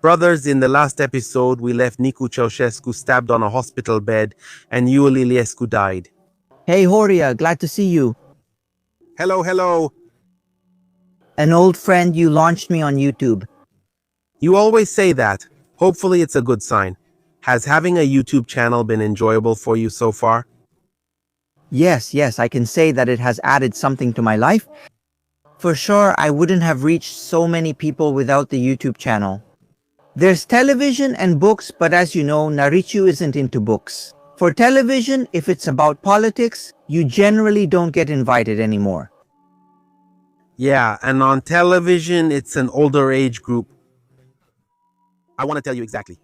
Brothers, in the last episode, we left Nicu Ceaușescu stabbed on a hospital bed and Iliescu died. Hey Horia, glad to see you. Hello, hello. An old friend, you launched me on YouTube. You always say that. Hopefully it's a good sign. Has having a YouTube channel been enjoyable for you so far? Yes, I can say that it has added something to my life. For sure, I wouldn't have reached so many people without the YouTube channel. There's television and books, but as you know, Nicu isn't into books. For television, if it's about politics, you generally don't get invited anymore. Yeah, and on television, it's an older age group. I want to tell you exactly.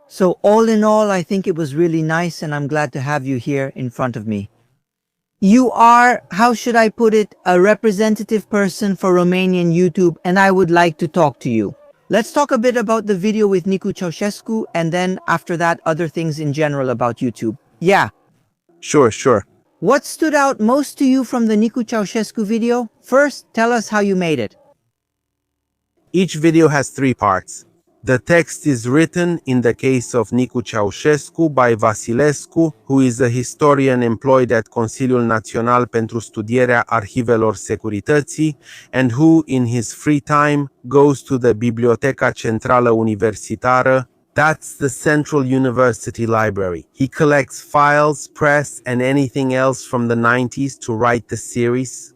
So all in all, I think it was really nice and I'm glad to have you here in front of me. You are, how should I put it, a representative person for Romanian YouTube, and I would like to talk to you. Let's talk a bit about the video with Nicu Ceaușescu, and then after that, other things in general about YouTube. Yeah. Sure. What stood out most to you from the Nicu Ceaușescu video? First, tell us how you made it. Each video has 3 parts. The text is written, in the case of Nicu Ceaușescu, by Vasilescu, who is a historian employed at Consiliul Național pentru Studierea Arhivelor Securității, and who, in his free time, goes to the Biblioteca Centrală Universitară. That's the Central University Library. He collects files, press, and anything else from the 90s to write the series.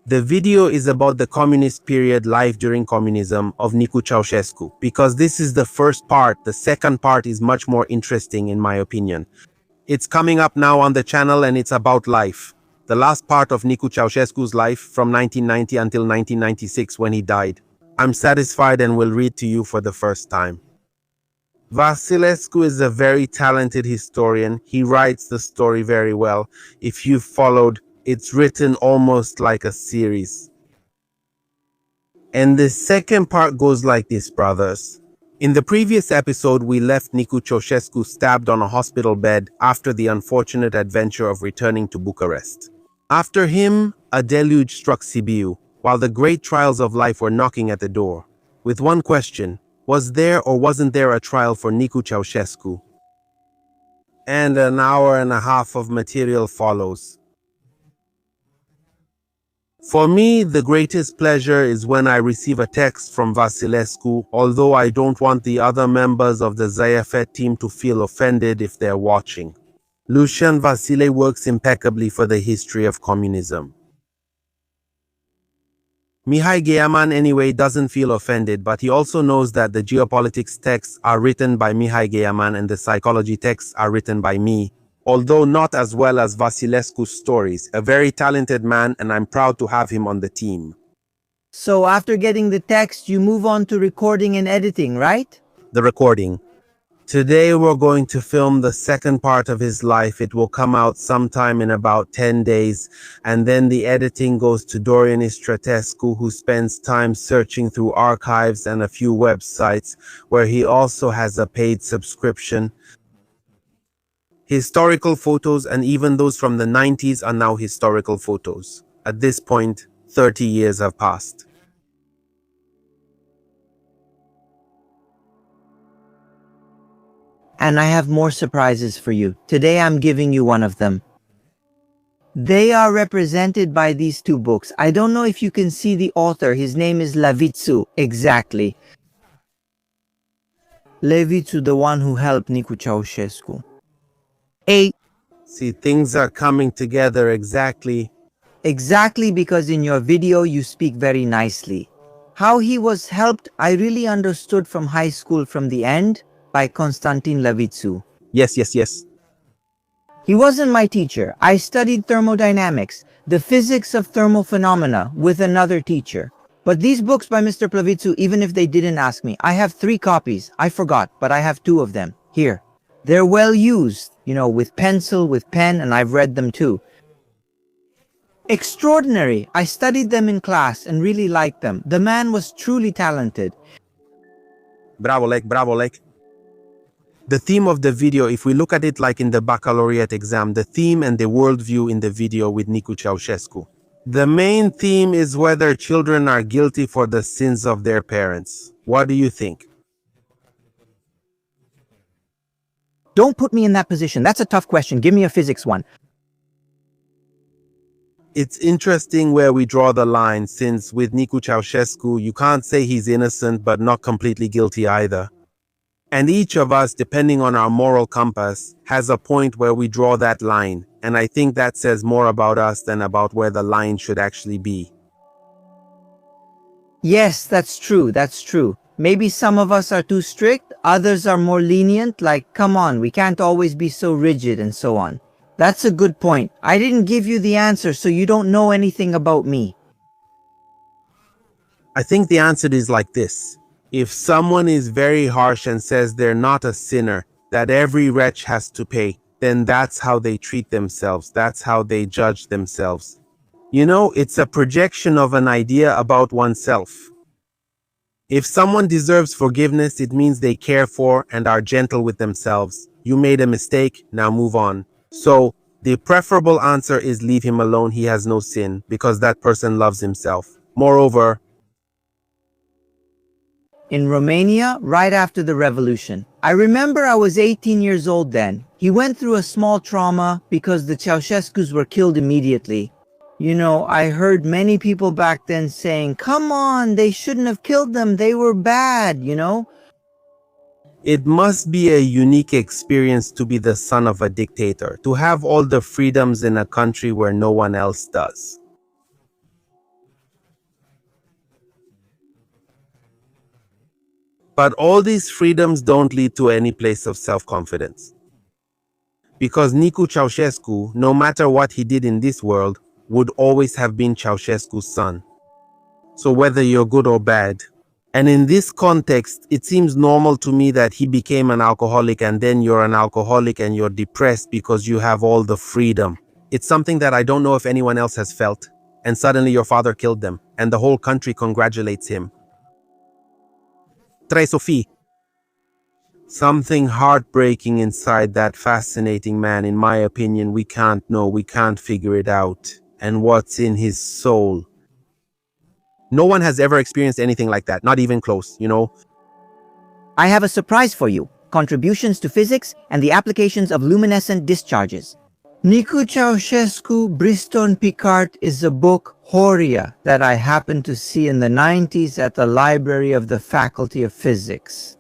The video is about the communist period, life during communism, of Nicu Ceaușescu. Because this is the first part, the second part is much more interesting in my opinion. It's coming up now on the channel and it's about life. The last part of Nicu Ceaușescu's life from 1990 until 1996 when he died. I'm satisfied and will read to you for the first time. Vasilescu is a very talented historian. He writes the story very well. If you've followed, it's written almost like a series. And the second part goes like this, brothers. In the previous episode, we left Nicu Ceaușescu stabbed on a hospital bed after the unfortunate adventure of returning to Bucharest. After him, a deluge struck Sibiu, while the great trials of life were knocking at the door. With one question, was there or wasn't there a trial for Nicu Ceaușescu? And an hour and a half of material follows. For me, the greatest pleasure is when I receive a text from Vasilescu, although I don't want the other members of the Zaiafet team to feel offended if they're watching. Lucian Vasile works impeccably for the history of communism. Mihai Gheaman anyway doesn't feel offended, but he also knows that the geopolitics texts are written by Mihai Gheaman and the psychology texts are written by me. Although not as well as Vasilescu's stories, a very talented man, and I'm proud to have him on the team. So after getting the text, you move on to recording and editing, right? The recording. Today we're going to film the second part of his life. It will come out sometime in about 10 days, and then the editing goes to Dorian Istratescu, who spends time searching through archives and a few websites, where he also has a paid subscription. Historical photos and even those from the 90s are now historical photos. At this point, 30 years have passed. And I have more surprises for you. Today I'm giving you one of them. They are represented by these 2 books. I don't know if you can see the author. His name is Nicu. Exactly. Nicu, the one who helped Nicu Ceaușescu. See, things are coming together exactly. Exactly, because in your video you speak very nicely. How he was helped, I really understood from high school from the end by Constantin Nicu. Yes. He wasn't my teacher. I studied thermodynamics, the physics of thermal phenomena, with another teacher. But these books by Mr. Nicu, even if they didn't ask me, I have 3 copies. I forgot, but I have 2 of them. Here. They're well used, with pencil, with pen, and I've read them too. Extraordinary. I studied them in class and really liked them. The man was truly talented. Bravo, Lek. The theme of the video, if we look at it like in the baccalaureate exam, the theme and the worldview in the video with Nicu Ceaușescu. The main theme is whether children are guilty for the sins of their parents. What do you think? Don't put me in that position. That's a tough question. Give me a physics one. It's interesting where we draw the line, since with Nicu Ceaușescu, you can't say he's innocent but not completely guilty either. And each of us, depending on our moral compass, has a point where we draw that line, and I think that says more about us than about where the line should actually be. Yes, that's true. That's true. Maybe some of us are too strict, others are more lenient, like, come on, we can't always be so rigid and so on. That's a good point. I didn't give you the answer, so you don't know anything about me. I think the answer is like this. If someone is very harsh and says they're not a sinner, that every wretch has to pay, then that's how they treat themselves. That's how they judge themselves. You know, it's a projection of an idea about oneself. If someone deserves forgiveness, it means they care for and are gentle with themselves. You made a mistake, now move on. So, the preferable answer is leave him alone, he has no sin, because that person loves himself. Moreover, In Romania, right after the revolution, I remember I was 18 years old then. He went through a small trauma because the Ceaușescus were killed immediately. You know, I heard many people back then saying, come on, they shouldn't have killed them, they were bad, you know? it must be a unique experience to be the son of a dictator, to have all the freedoms in a country where no one else does. But all these freedoms don't lead to any place of self-confidence. Because Nicu Ceaușescu, no matter what he did in this world, would always have been Ceaușescu's son. So whether you're good or bad, and in this context, it seems normal to me that he became an alcoholic and then you're an alcoholic and you're depressed because you have all the freedom. It's something that I don't know if anyone else has felt. And suddenly your father killed them and the whole country congratulates him. Trebuie să fie. Something heartbreaking inside that fascinating man, in my opinion. We can't know, we can't figure it out. And what's in his soul? No one has ever experienced anything like that, not even close, you know? I have a surprise for you. Contributions to physics and the applications of luminescent discharges. Nicu Ceaușescu, Briston Picard is a book, Horia, that I happened to see in the 90s at the library of the Faculty of Physics.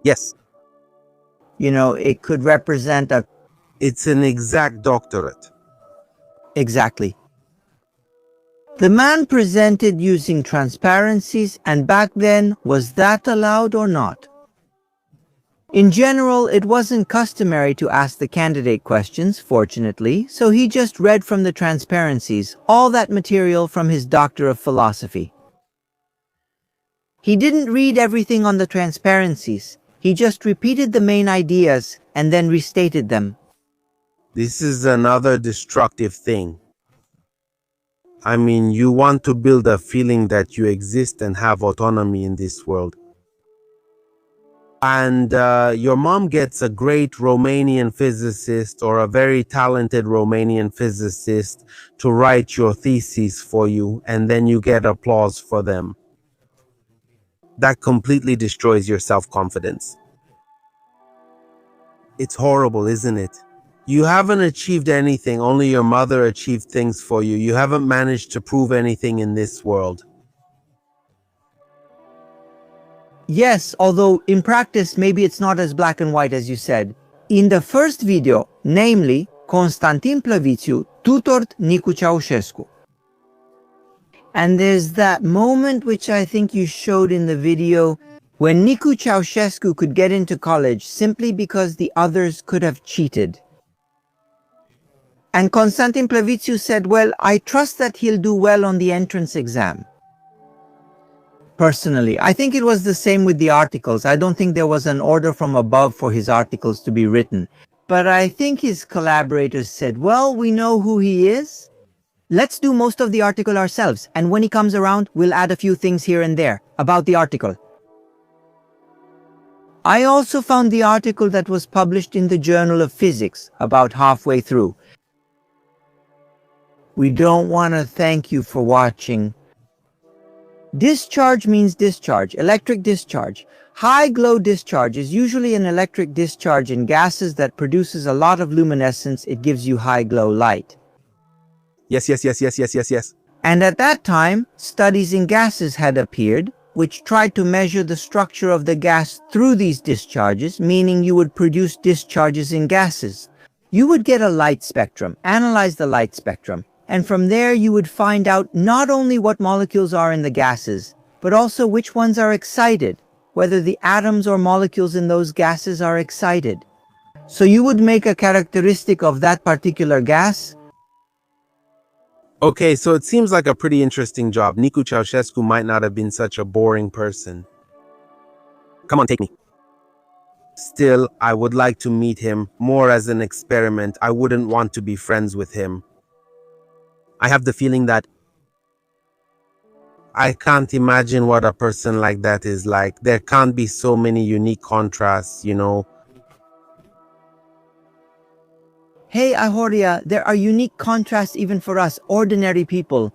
Yes. You know, it could represent a... It's an exact doctorate. Exactly. The man presented using transparencies, and back then, was that allowed or not? In general, it wasn't customary to ask the candidate questions, fortunately, so he just read from the transparencies, all that material from his Doctor of Philosophy. He didn't read everything on the transparencies, he just repeated the main ideas and then restated them. This is another destructive thing. I mean, you want to build a feeling that you exist and have autonomy in this world. And your mom gets a great Romanian physicist or a very talented Romanian physicist to write your thesis for you, and then you get applause for them. That completely destroys your self-confidence. It's horrible, isn't it? You haven't achieved anything, only your mother achieved things for you. You haven't managed to prove anything in this world. Yes, although in practice maybe it's not as black and white as you said. In the first video, namely, Constantin Plăvițiu tutored Nicu Ceaușescu. And there's that moment which I think you showed in the video when Nicu Ceaușescu could get into college simply because the others could have cheated. And Constantin Plăvițiu said, well, I trust that he'll do well on the entrance exam. Personally, I think it was the same with the articles. I don't think there was an order from above for his articles to be written. But I think his collaborators said, well, we know who he is. Let's do most of the article ourselves. And when he comes around, we'll add a few things here and there about the article. I also found the article that was published in the Journal of Physics about halfway through. We don't want to thank you for watching. Discharge means discharge, electric discharge. High glow discharge is usually an electric discharge in gases that produces a lot of luminescence. It gives you high glow light. Yes. And at that time, studies in gases had appeared, which tried to measure the structure of the gas through these discharges, meaning you would produce discharges in gases. You would get a light spectrum, analyze the light spectrum, and from there you would find out not only what molecules are in the gases, but also which ones are excited, whether the atoms or molecules in those gases are excited. So you would make a characteristic of that particular gas. Okay, so it seems like a pretty interesting job. Nicu Ceaușescu might not have been such a boring person. Come on, take me. Still, I would like to meet him more as an experiment. I wouldn't want to be friends with him. I have the feeling that I can't imagine what a person like that is like. There can't be so many unique contrasts, you know. Hey, Horia, there are unique contrasts even for us, ordinary people.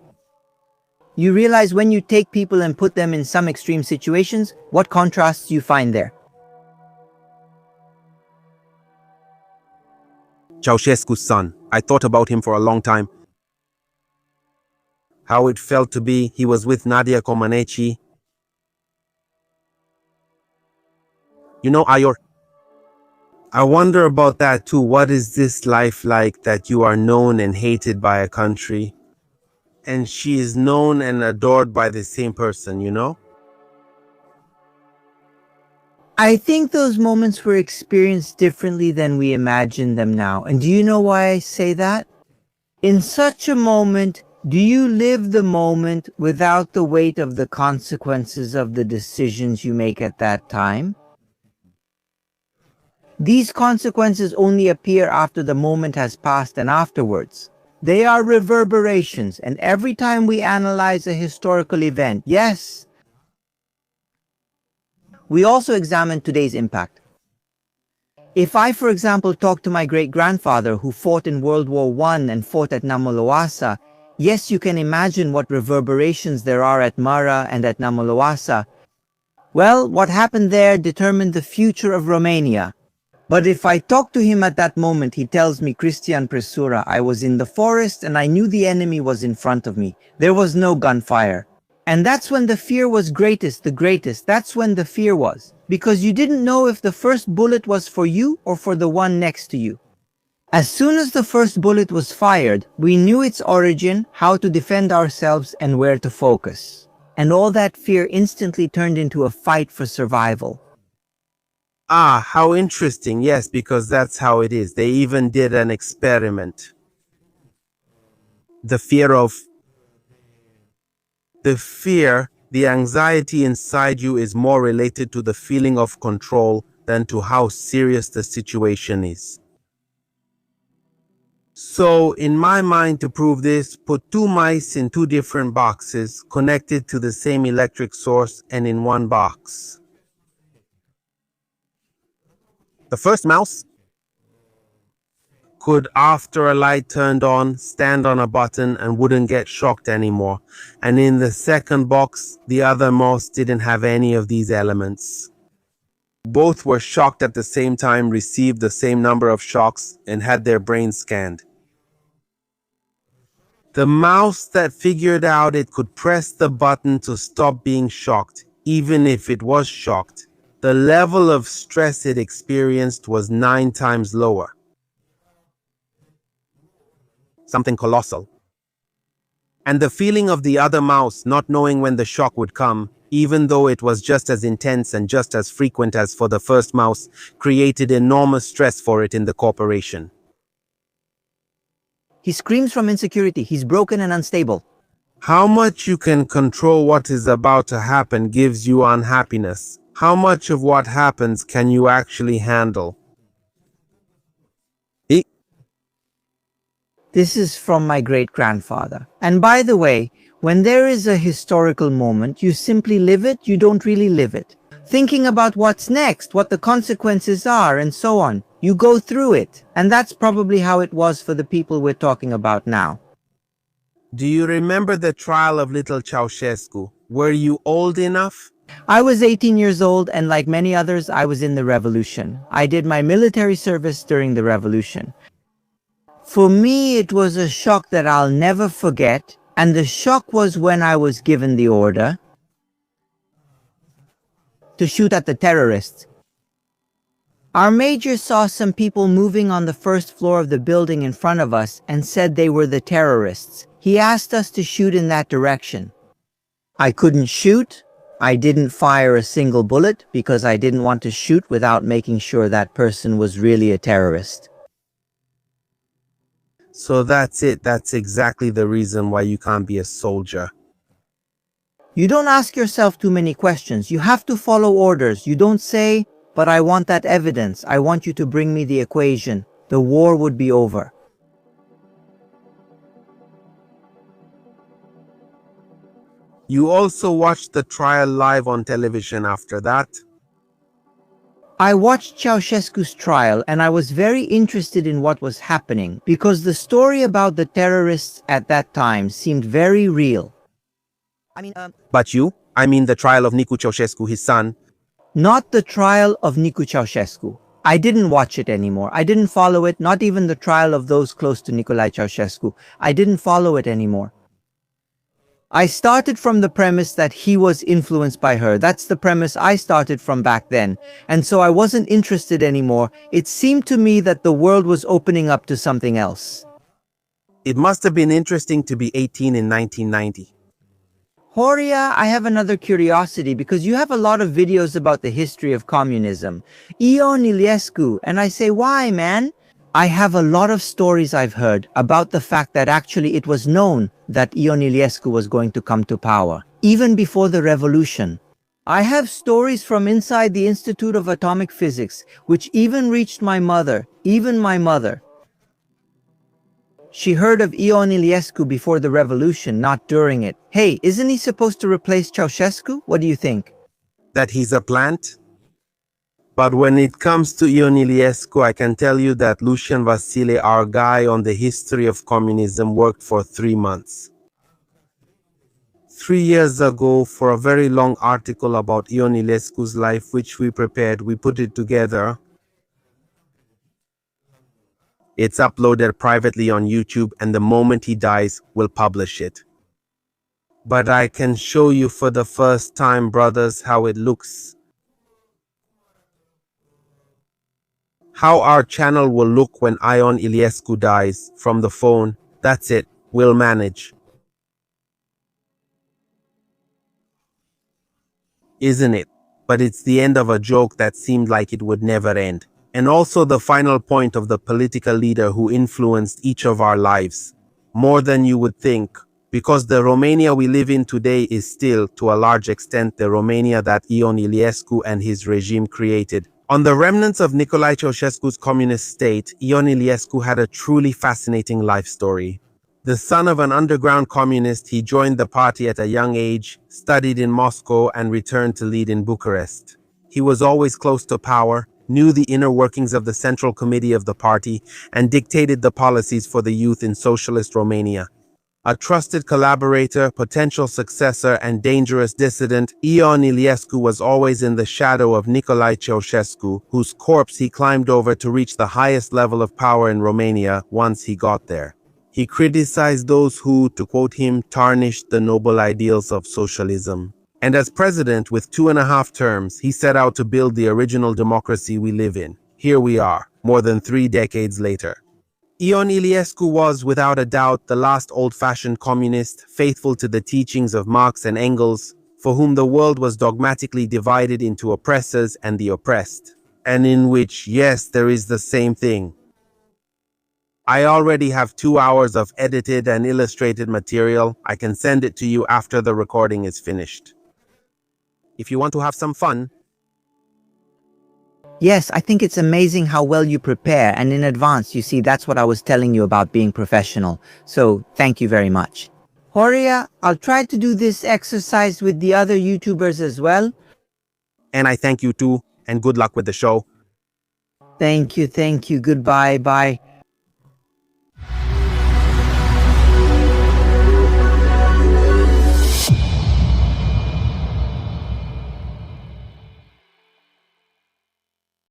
You realize when you take people and put them in some extreme situations, what contrasts you find there. Ceaușescu's son. I thought about him for a long time. How it felt to be. He was with Nadia Comaneci. You know, I wonder about that too. What is this life like that you are known and hated by a country, and she is known and adored by the same person, you know? I think those moments were experienced differently than we imagine them now. And do you know why I say that? In such a moment, do you live the moment without the weight of the consequences of the decisions you make at that time? These consequences only appear after the moment has passed and afterwards. They are reverberations, and every time we analyze a historical event, yes, we also examine today's impact. If I, for example, talk to my great-grandfather who fought in World War I and fought at Namoloasa, yes, you can imagine what reverberations there are at Mara and at Namoloasa. Well, what happened there determined the future of Romania. But if I talk to him at that moment, he tells me, Cristian Presura, I was in the forest and I knew the enemy was in front of me. There was no gunfire. And that's when the fear was greatest, that's when the fear was. Because you didn't know if the first bullet was for you or for the one next to you. As soon as the first bullet was fired, we knew its origin, how to defend ourselves, and where to focus. And all that fear instantly turned into a fight for survival. Ah, how interesting. Yes, because that's how it is. They even did an experiment. The anxiety inside you is more related to the feeling of control than to how serious the situation is. So, in my mind, to prove this, put two mice in two different boxes, connected to the same electric source and in one box. The first mouse could, after a light turned on, stand on a button and wouldn't get shocked anymore. And in the second box, the other mouse didn't have any of these elements. Both were shocked at the same time, received the same number of shocks, and had their brains scanned. The mouse that figured out it could press the button to stop being shocked, even if it was shocked, the level of stress it experienced was 9 times lower. Something colossal. And the feeling of the other mouse not knowing when the shock would come, even though it was just as intense and just as frequent as for the first mouse, created enormous stress for it in the corporation. He screams from insecurity. He's broken and unstable. How much you can control what is about to happen gives you unhappiness. How much of what happens can you actually handle? This is from my great-grandfather. And by the way, when there is a historical moment, you simply live it, you don't really live it. Thinking about what's next, what the consequences are, and so on. You go through it. And that's probably how it was for the people we're talking about now. Do you remember the trial of little Ceaușescu? Were you old enough? I was 18 years old, and like many others, I was in the revolution. I did my military service during the revolution. For me, it was a shock that I'll never forget, and the shock was when I was given the order to shoot at the terrorists. Our major saw some people moving on the first floor of the building in front of us and said they were the terrorists. He asked us to shoot in that direction. I couldn't shoot. I didn't fire a single bullet because I didn't want to shoot without making sure that person was really a terrorist. So that's it. That's exactly the reason why you can't be a soldier. You don't ask yourself too many questions. You have to follow orders. You don't say, "But I want that evidence. I want you to bring me the equation." The war would be over. You also watched the trial live on television after that? I watched Ceaușescu's trial and I was very interested in what was happening because the story about the terrorists at that time seemed very real. But you? I mean the trial of Nicu Ceaușescu, his son. Not the trial of Nicu Ceaușescu. I didn't watch it anymore. I didn't follow it, not even the trial of those close to Nicolae Ceaușescu. I didn't follow it anymore. I started from the premise that he was influenced by her. That's the premise I started from back then. And so I wasn't interested anymore. It seemed to me that the world was opening up to something else. It must have been interesting to be 18 in 1990. Horia, I have another curiosity because you have a lot of videos about the history of communism. Iliescu, and I say, why, man? I have a lot of stories I've heard about the fact that actually it was known that Iliescu was going to come to power, even before the revolution. I have stories from inside the Institute of Atomic Physics, which even reached my mother, even my mother. She heard of Ion Iliescu before the revolution, not during it. Hey, isn't he supposed to replace Ceaușescu? What do you think? That he's a plant? But when it comes to Ion Iliescu, I can tell you that Lucian Vasile, our guy on the history of communism, worked for 3 months. 3 years ago, for a very long article about Ion Iliescu's life, which we prepared, we put it together. It's uploaded privately on YouTube, and the moment he dies, we'll publish it. But I can show you for the first time, brothers, how it looks. How our channel will look when Ion Iliescu dies from the phone. That's it. We'll manage. Isn't it? But it's the end of a joke that seemed like it would never end. And also the final point of the political leader who influenced each of our lives. More than you would think. Because the Romania we live in today is still, to a large extent, the Romania that Ion Iliescu and his regime created. On the remnants of Nicolae Ceaușescu's communist state, Ion Iliescu had a truly fascinating life story. The son of an underground communist, he joined the party at a young age, studied in Moscow, and returned to lead in Bucharest. He was always close to power, knew the inner workings of the Central Committee of the party, and dictated the policies for the youth in socialist Romania. A trusted collaborator, potential successor, and dangerous dissident, Ion Iliescu was always in the shadow of Nicolae Ceaușescu, whose corpse he climbed over to reach the highest level of power in Romania once he got there. He criticized those who, to quote him, tarnished the noble ideals of socialism. And as president, with 2.5 terms, he set out to build the original democracy we live in. Here we are, more than 3 decades later. Ion Iliescu was, without a doubt, the last old-fashioned communist, faithful to the teachings of Marx and Engels, for whom the world was dogmatically divided into oppressors and the oppressed, and in which, yes, there is the same thing. I already have 2 hours of edited and illustrated material. I can send it to you after the recording is finished. If you want to have some fun. Yes, I think it's amazing how well you prepare, and in advance, you see, that's what I was telling you about being professional. So, thank you very much. Horia, I'll try to do this exercise with the other YouTubers as well. And I thank you too, and good luck with the show. Thank you, goodbye, bye.